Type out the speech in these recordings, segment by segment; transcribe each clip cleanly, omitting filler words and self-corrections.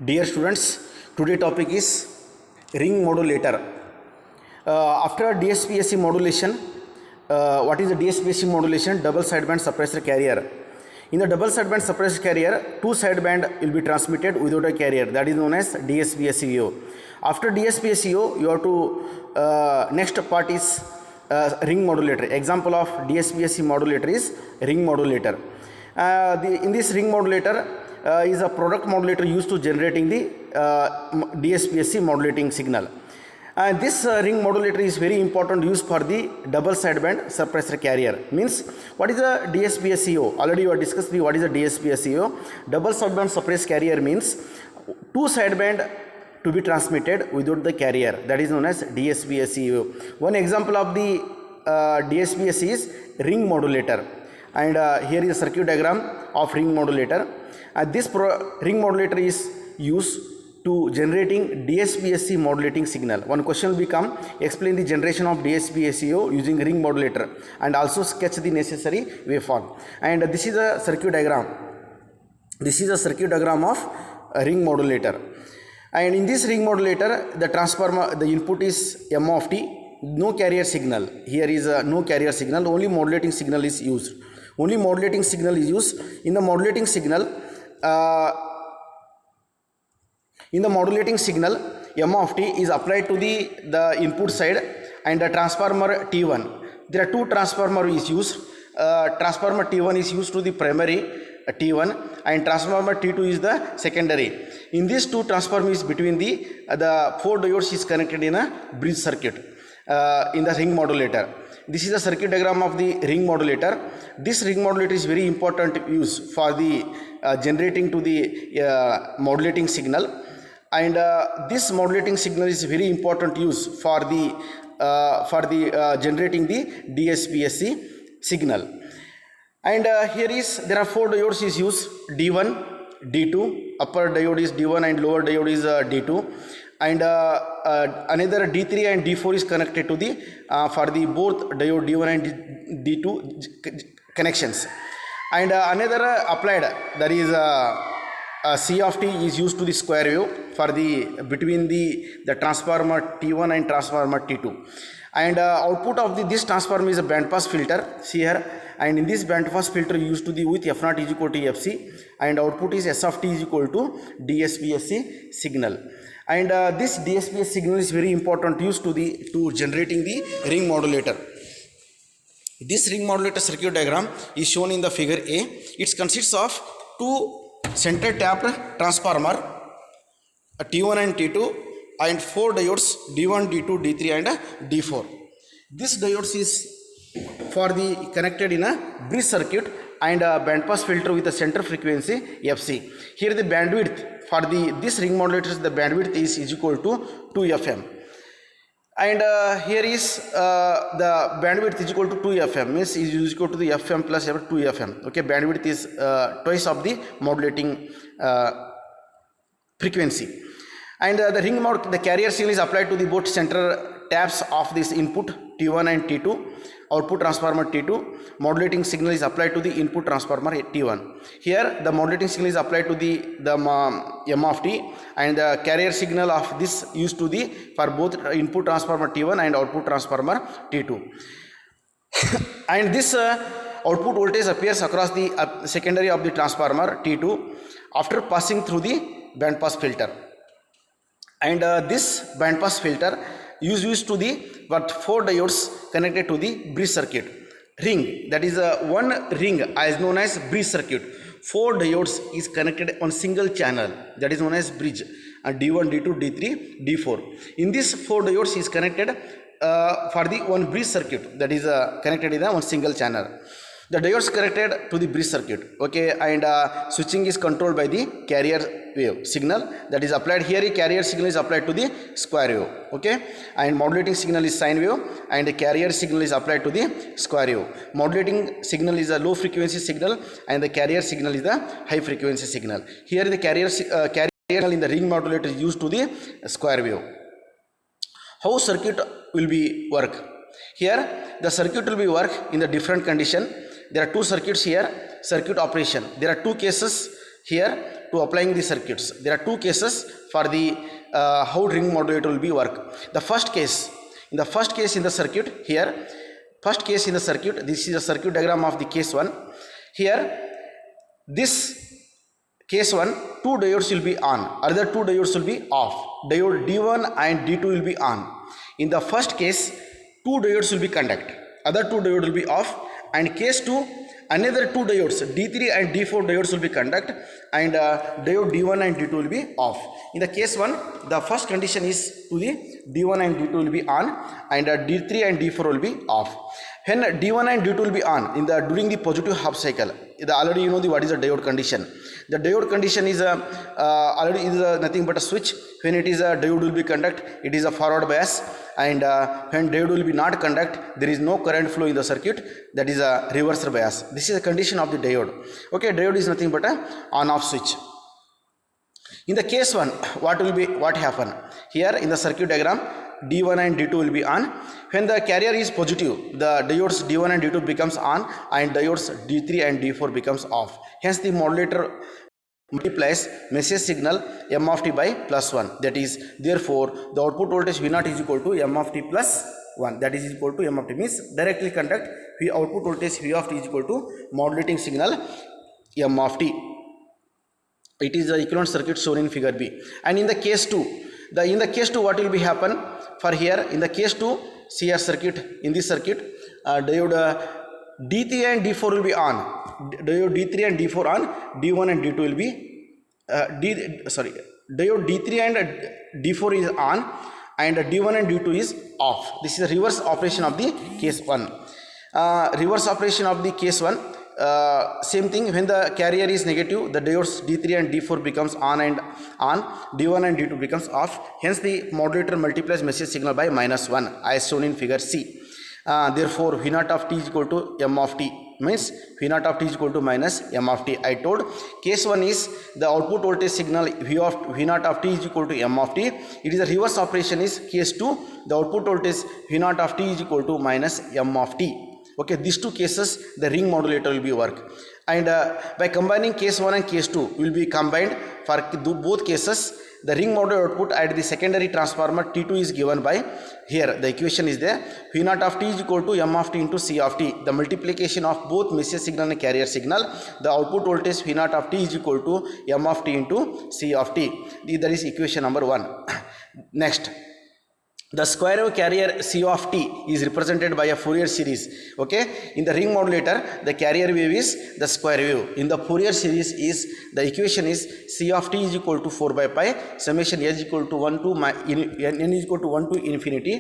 Dear students, today topic is ring modulator. After DSPSC modulation, what is the DSPSC modulation? Double sideband suppressor carrier. In the double sideband suppressor carrier, two sideband will be transmitted without a carrier. That is known as DSPSCO. After DSPSCO, you have to next part is ring modulator. Example of DSPSC modulator is ring modulator. In this ring modulator is a product modulator used to generating the DSPSC modulating signal. This ring modulator is very important use for the double sideband suppressor carrier. Means what is a DSPSCO? Already you have discussed what is a DSPSCO. Double sideband suppressor carrier means two sideband to be transmitted without the carrier. That is known as DSPSCO. One example of the DSPSC is ring modulator. And here is a circuit diagram of ring modulator. This ring modulator is used to generating DSPSC modulating signal. One question will become, explain the generation of DSPSCO using ring modulator and also sketch the necessary waveform. And this is a circuit diagram. This is a circuit diagram of a ring modulator. And in this ring modulator, the transformer, the input is M of t, no carrier signal. Here is a no carrier signal, only modulating signal is used. Only modulating signal is used. In the modulating signal, M of t is applied to the input side and the transformer T1. There are two transformer is used. Transformer T1 is used to the primary T1 and transformer T2 is the secondary. In these two transformers between the four diodes is connected in a bridge circuit in the ring modulator. This is the circuit diagram of the ring modulator. This ring modulator is very important use for the generating to the modulating signal. And this modulating signal is very important use for the generating the DSPSC signal. And there are four diodes is used, D1, D2, upper diode is D1 and lower diode is D2. And another D3 and D4 is connected to the for the both diode D1 and D2 connections. And another applied, that is C of t is used to the square wave for the between the transformer T1 and transformer T2. And output of this transformer is a band pass filter. See here, and in this band pass filter used to the with F0 is equal to Fc, and output is S of t is equal to DSPSC signal. And this DSPSC signal is very important used to generating the ring modulator. This ring modulator circuit diagram is shown in the figure A. It consists of two center tapped transformer T1 and T2 and four diodes D1, D2, D3 and D4. This diodes is for the connected in a bridge circuit and a band pass filter with a center frequency Fc. Here the bandwidth for this ring modulator, the bandwidth is equal to 2 FM. And here is the bandwidth is equal to 2 FM, means is equal to the FM plus 2 FM. Okay, bandwidth is twice of the modulating frequency. And the carrier signal is applied to the both center taps of this input T1 and T2, output transformer T2. Modulating signal is applied to the input transformer T1. Here the modulating signal is applied to the M of t, and the carrier signal of this used to the for both input transformer T1 and output transformer T2. And this output voltage appears across the secondary of the transformer T2 after passing through the band pass filter. And this band pass filter is used to the four diodes connected to the bridge circuit ring. That is one ring is known as bridge circuit. Four diodes is connected on single channel, that is known as bridge, and D1, D2, D3, D4. In this four diodes is connected for the one bridge circuit, that is connected in one single channel. The diodes connected to the bridge circuit. Okay, and switching is controlled by the carrier wave signal that is applied here. Carrier signal is applied to the square wave. Okay, and modulating signal is sine wave, and the carrier signal is applied to the square wave. Modulating signal is a low frequency signal, and the carrier signal is the high frequency signal. Here the carrier signal in the ring modulator is used to the square wave. How circuit will be work? Here the circuit will be work in the different condition. There are two circuits here. Circuit operation, there are two cases here to applying the circuits. There are two cases for the how ring modulator will be work. The first case, in the first case in the circuit here, first case in the circuit, this is a circuit diagram of the case 1. Here this case 1, two diodes will be on, other two diodes will be off. Diode D1 and D2 will be on. In the first case, two diodes will be conduct, other two diodes will be off, and case 2, another two diodes D3 and D4 diodes will be conduct, and diode D1 and D2 will be off. In the case 1, the first condition is to the D1 and D2 will be on, and D3 and D4 will be off. When D1 and D2 will be on in the during the positive half cycle, already you know what is the diode condition. The diode condition is already is nothing but a switch. When it is a diode will be conduct, it is a forward bias, and when diode will be not conduct, there is no current flow in the circuit, that is a reverse bias. This is a condition of the diode. Okay, diode is nothing but a on off switch. In the case 1, what happen here in the circuit diagram, D1 and D2 will be on. When the carrier is positive, the diodes D1 and D2 becomes on, and diodes D3 and D4 becomes off. Hence the modulator multiplies message signal m of t by +1. That is, therefore the output voltage V0 is equal to m of t plus 1. That is equal to m of t, means directly conduct V output voltage V of t is equal to modulating signal m of t. It is the equivalent circuit shown in figure B. And in the case 2, in the case 2 what will be happen for here, in the case 2, see a circuit, in this circuit diode D3 and D4 will be on, diode D3 and D4 on, D1 and D2 will be diode D3 and D4 is on, and D1 and D2 is off. This is a reverse operation of the case 1. Reverse operation of the case 1, same thing, when the carrier is negative, the diodes D3 and D4 becomes on and on, D1 and D2 becomes off. Hence the modulator multiplies message signal by -1 as shown in figure C. Therefore V0 of t is equal to m of t, means V0 of t is equal to minus m of t. I told case 1 is the output voltage signal V0 of t is equal to m of t. It is a reverse operation is case 2, the output voltage V0 of t is equal to minus m of t. Okay, these two cases the ring modulator will be work, and by combining case 1 and case 2 will be combined for both cases. The ring modulator output at the secondary transformer T2 is given by, here the equation is there, V0 of t is equal to m of t into C of t, the multiplication of both message signal and carrier signal. The output voltage V0 of t is equal to m of t into C of t. That is equation number 1. Next, the square wave carrier C of t is represented by a Fourier series. Okay, in the ring modulator the carrier wave is the square wave. In the Fourier series is the equation is C of t is equal to 4 by pi summation n is equal to 1 to n is equal to 1 to infinity,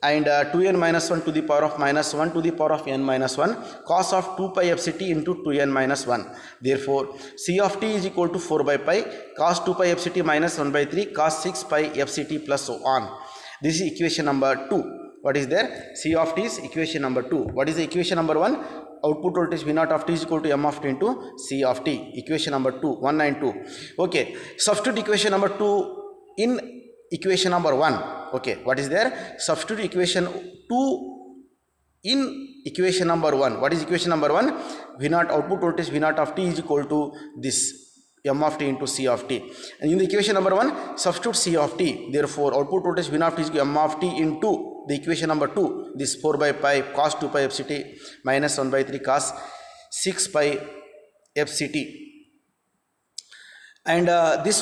and 2n minus 1 to the power of minus 1 to the power of n minus 1 cos of 2 pi fct into 2n minus 1. Therefore C of t is equal to 4 by pi cos 2 pi fct minus 1 by 3 cos 6 pi fct plus so on. This is equation number 2. What is there? C of t is equation number 2. What is the equation number 1? Output voltage V0 of t is equal to m of t into C of t. Equation number 2, 1 and 2. Okay, substitute equation number 2 in equation number 1. Okay, what is there? Substitute equation 2 in equation number 1. What is equation number 1? V0 output voltage V0 of t is equal to this m of t into C of t, and in the equation number 1 substitute C of t. Therefore output voltage V0 of t is m of t into the equation number 2, this 4 by pi cos 2 pi fct minus 1 by 3 cos 6 pi fct, and this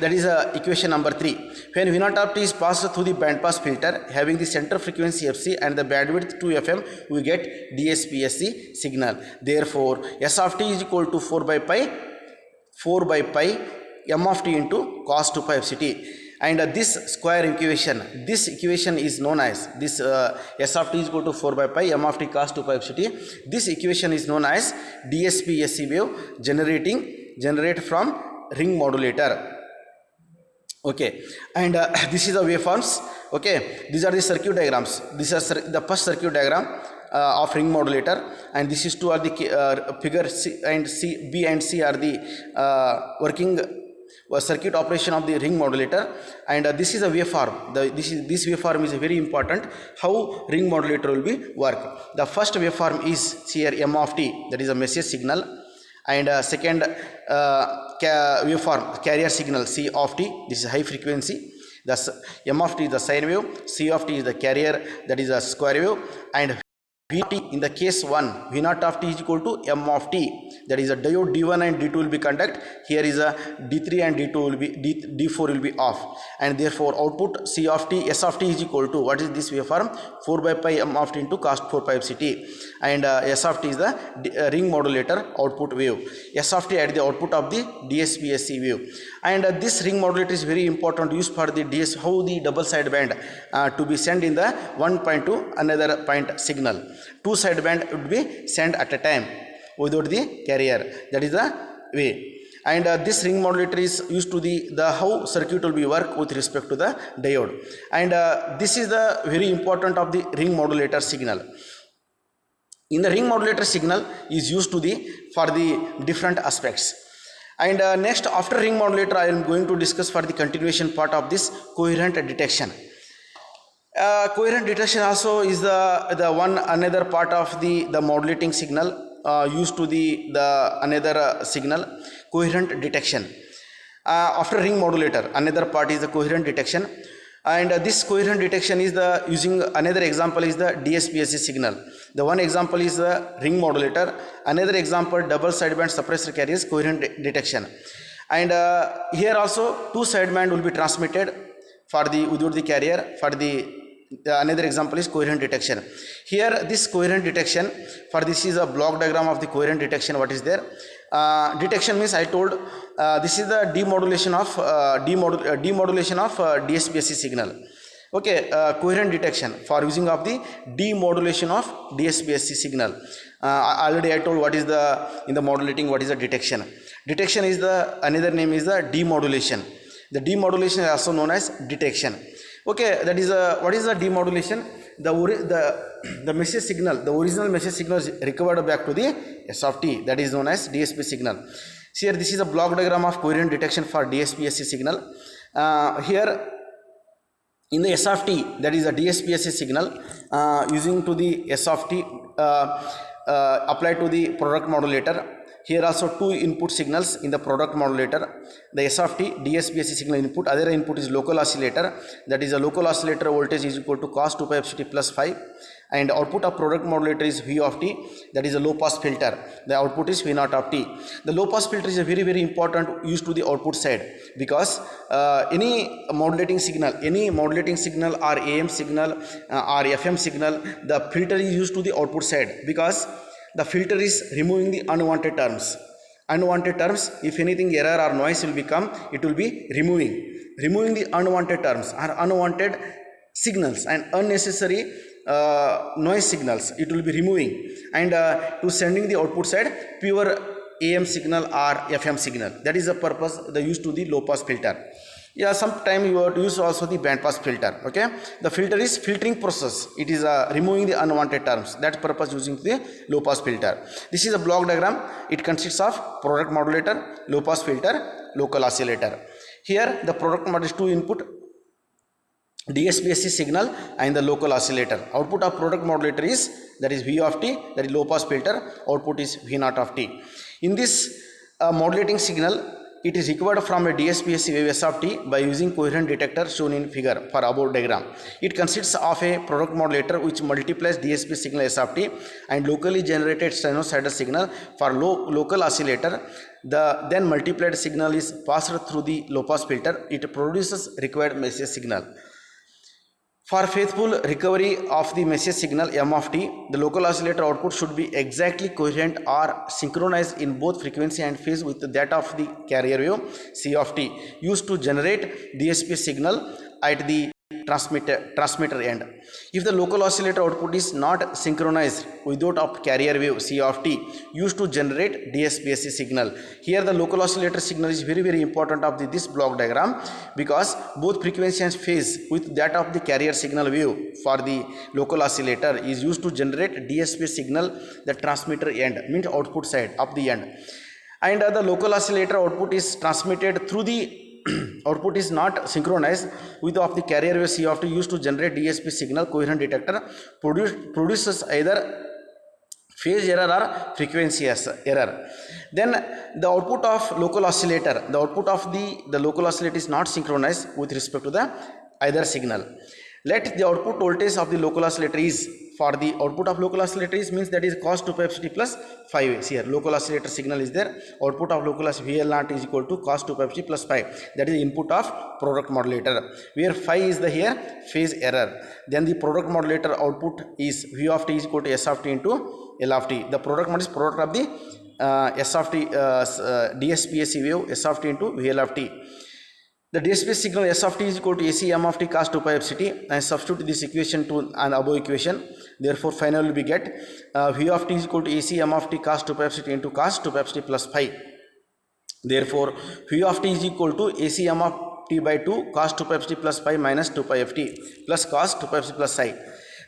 that is equation number 3. When V0 of t is passed through the band pass filter having the center frequency fc and the bandwidth 2 fm, we get DSPSC signal. Therefore S of t is equal to 4 by pi m of t into cos 2 pi fct, and this square equation, this equation is known as this S of t is equal to 4 by pi m of t cos 2 pi fct. This equation is known as DSPSC wave generate from ring modulator. Okay, and this is the waveforms. Okay, these are the circuit diagrams. This is the first circuit diagram of ring modulator, and this is 2 are the figure C and C, B and C are the working circuit operation of the ring modulator, and this is a waveform. This waveform is very important how ring modulator will be work. The first waveform is here m of t, that is a message signal, and second waveform carrier signal C of t, this is high frequency. The M of t is the sine wave, C of t is the carrier, that is a square wave, and V t in the case 1, V naught of t is equal to M of t, that is a diode D1 and D2 will be conduct. Here is a D3 and D2 will be D4 will be off, and therefore output C of t, S of t is equal to, what is this waveform? 4 by pi M of t into cos 4 pi ct, and S of t is the ring modulator output wave. S of t at the output of the DSP-SC wave, and this ring modulator is very important used for the DS, how the double sideband to be sent in the one point to another point signal. Two sideband would be sent at a time without the carrier, that is the way. And this ring modulator is used to the how circuit will be work with respect to the diode, and this is the very important of the ring modulator signal. In the ring modulator signal is used to the for the different aspects. And next, after ring modulator, I am going to discuss for the continuation part of this coherent detection. Coherent detection also is the one another part of the modulating signal used to the another signal, coherent detection. After ring modulator, another part is the coherent detection, and this coherent detection is the using another example is the DSP-SC signal. The one example is the ring modulator, another example double sideband suppressor carriers coherent detection, and here also two sideband will be transmitted for the without the carrier for the another example is coherent detection. Here this coherent detection, for this is a block diagram of the coherent detection. What is there? Detection means I told this is the demodulation of DSP-SC signal. Okay, coherent detection for using of the demodulation of DSP-SC signal. Already I told what is the in the modulating, what is the detection. Detection is the another name is the demodulation. The demodulation is also known as detection. Okay, that is what is the demodulation? The message signal, the original message signal is recovered back to the S of t, that is known as DSP signal. So here this is a block diagram of coherent detection for DSP-SC signal. Here in the S of t, that is a DSP-SC signal using to the S of t applied to the product modulator. Here also two input signals in the product modulator. The S of t DSP-SC signal input, other input is local oscillator, that is a local oscillator voltage is equal to cos 2 pi fct plus 5, and output of product modulator is V of t, that is a low pass filter. The output is V naught of t. The low pass filter is a very important used to the output side, because any modulating signal or AM signal or FM signal, the filter is used to the output side, because the filter is removing the unwanted terms. Unwanted terms, if anything error or noise will become, it will be removing the unwanted terms or unwanted signals and unnecessary noise signals, it will be removing, and to sending the output side pure AM signal or FM signal. That is the purpose the use to the low pass filter. Yeah, sometime you have to use also the band pass filter. Okay, the filter is filtering process, it is removing the unwanted terms, that purpose using the low pass filter. This is a block diagram, it consists of product modulator, low pass filter, local oscillator. Here the product modulator is two input, DSP-SC signal and the local oscillator. Output of product modulator is, that is V of t, that is low pass filter, output is V naught of t. In this modulating signal, it is recovered from a DSP-SC wave S of t by using coherent detector shown in figure for above diagram. It consists of a product modulator which multiplies DSP signal S of t and locally generated sinusoidal signal for local oscillator. The then multiplied signal is passed through the low pass filter. It produces required message signal. For faithful recovery of the message signal M of t, the local oscillator output should be exactly coherent or synchronized in both frequency and phase with that of the carrier wave C of t, used to generate DSP signal at the transmitter end. If the local oscillator output is not synchronized with that of carrier wave C of t, used to generate DSP-SC signal. Here the local oscillator signal is very important of this block diagram, because both frequency and phase with that of the carrier signal wave for the local oscillator is used to generate DSP signal, the transmitter end, means output side of the end. And the local oscillator output is transmitted through the output is not synchronized with of the carrier wave C of t, used to generate DSP signal. Coherent detector produces either phase error or frequency error. Then the output of local oscillator, the output of the local oscillator is not synchronized with respect to the either signal. Let the output voltage of the local oscillator is, for the output of local oscillator is means that is cos 2 pi f t plus phi. Here local oscillator signal is there, output of local oscillator VL naught is equal to cos 2 pi f t plus phi, that is input of product modulator, where phi is the here phase error. Then the product modulator output is V of t is equal to S of t into L of t. The product mod is product of the S of t DSPAC wave S of t into VL of t. The DSPAC signal S of t is equal to AC m of t cos 2 pi f t, and substitute this equation to an above equation. Therefore, finally we get V of t is equal to AC m of t cos 2 pi f t into cos 2 pi f t plus phi. Therefore, V of t is equal to AC m of t by 2 cos 2 pi f t plus phi minus 2 pi f t plus cos 2 pi f t plus psi.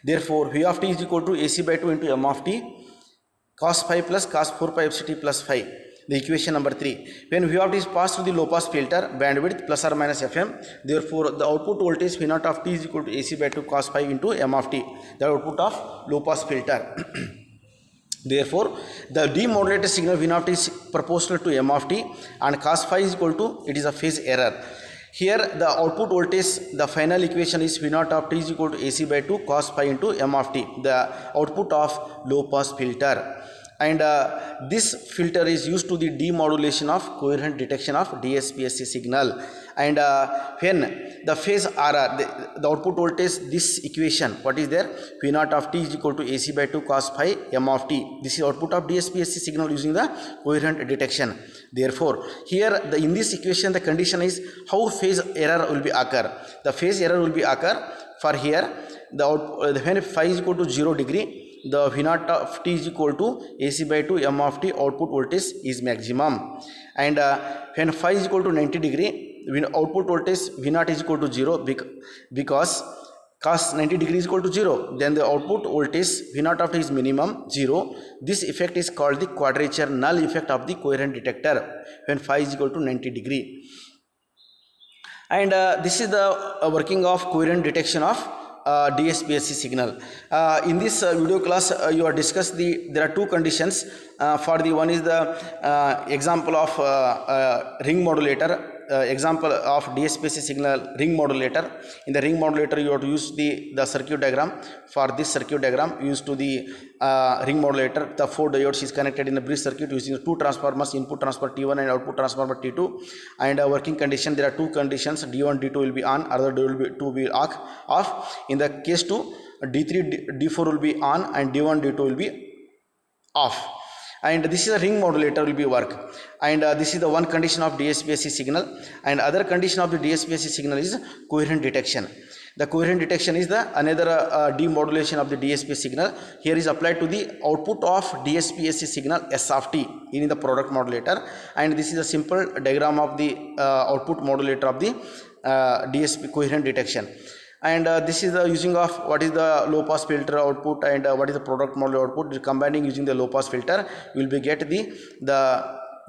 Therefore, V of t is equal to AC by 2 into m of t cos phi plus cos 4 pi f t plus phi. The equation number 3. When V of t is passed through the low pass filter bandwidth plus or minus Fm, therefore the output voltage V naught of t is equal to AC by 2 cos phi into m of t, the output of low pass filter. Therefore, the demodulated signal V naught is proportional to m of t, and cos phi is equal to, it is a phase error. Here the output voltage, the final equation is V naught of t is equal to AC by 2 cos phi into m of t, the output of low pass filter. And this filter is used to the demodulation of coherent detection of DSPAC signal. And when the phase error, the output voltage, this equation, what is there? V naught of t is equal to AC by 2 cos phi m of t. This is output of DSPAC signal using the coherent detection. Therefore, here in this equation the condition is how phase error will be occur. The phase error will be occur for here when phi is equal to 0 degree, the V naught of t is equal to AC by 2 m of t output voltage is maximum. And when phi is equal to 90 degree, output voltage V naught is equal to 0 because cos 90 degree is equal to 0, then the output voltage V naught of t is minimum 0. This effect is called the quadrature null effect of the coherent detector when phi is equal to 90 degree. And this is the working of coherent detection of DSPAC signal. In this video class you are discussed there are two conditions. For the one is the example of ring modulator, example of DSPAC signal ring modulator. In the ring modulator you have to use the circuit diagram. For this circuit diagram used to the ring modulator, the 4 diodes is connected in a bridge circuit using two transformers, input transformer T1 and output transformer T2. And working condition, there are two conditions, D1 D2 will be on, other D2 will be off. In the case 2, D3 D4 will be on and D1 D2 will be off. And this is a ring modulator will be work. And this is the one condition of DSPAC signal. And other condition of the DSPAC signal is coherent detection. The coherent detection is the another demodulation of the DSPAC signal. Here is applied to the output of DSPAC signal S of t in the product modulator. And this is a simple diagram of the output modulator of the DSP coherent detection. And this is the using of what is the low pass filter output and what is the product modulator output. Combining using the low pass filter, you will be get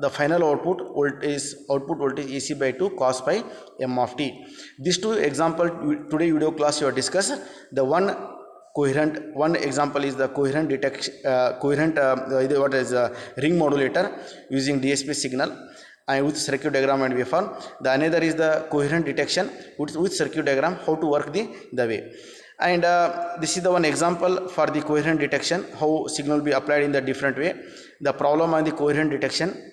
the final output voltage AC by 2 cos phi m of t. These two example today video class you are discussed. The one example is the coherent detection, what is ring modulator using DSP signal and with circuit diagram and waveform. The another is the coherent detection with circuit diagram, how to work the way. And this is the one example for the coherent detection, how signal will be applied in the different way. The problem on the coherent detection,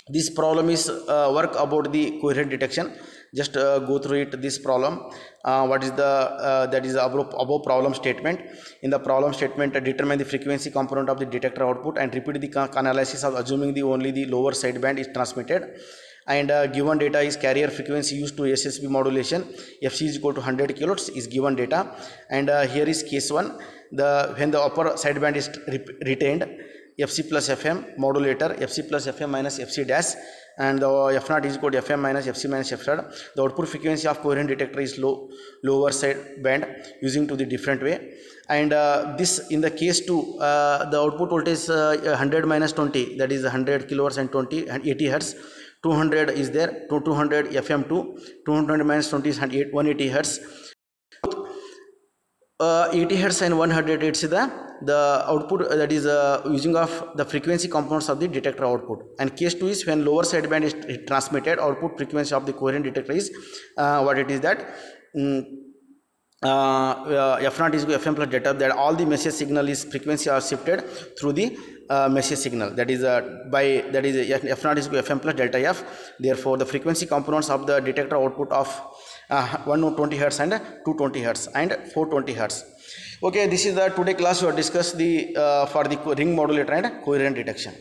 this problem is work about the coherent detection. Just go through it, this problem. What is the that is above problem statement. In the problem statement, determine the frequency component of the detector output and repeat the analysis of assuming only the lower sideband is transmitted. And given data is carrier frequency used to SSB modulation, FC is equal to 100 kilohertz is given data. And here is case 1, when the upper sideband is retained, FC plus FM modulator, FC plus FM minus FC dash, and the F0 is equal to FM minus FC minus F0. The output frequency of coherent detector is lower side band using to the different way. And this in the case 2, the output voltage 100 minus 20, that is 100 kilohertz and 80 hertz. 200 is there, 200 FM2, 200 minus 20 is 180 hertz. 80 hertz and 100 hertz is the output that is using of the frequency components of the detector output. And case 2 is when lower sideband is transmitted, output frequency of the coherent detector is what it is that F0 is Fm plus delta, that all the message signal is frequency are shifted through the message signal, that is F0 is Fm plus delta F. Therefore the frequency components of the detector output of 120 hertz and 220 hertz and 420 hertz. Okay, this is the today class we have discussed the for the ring modulator and coherent detection.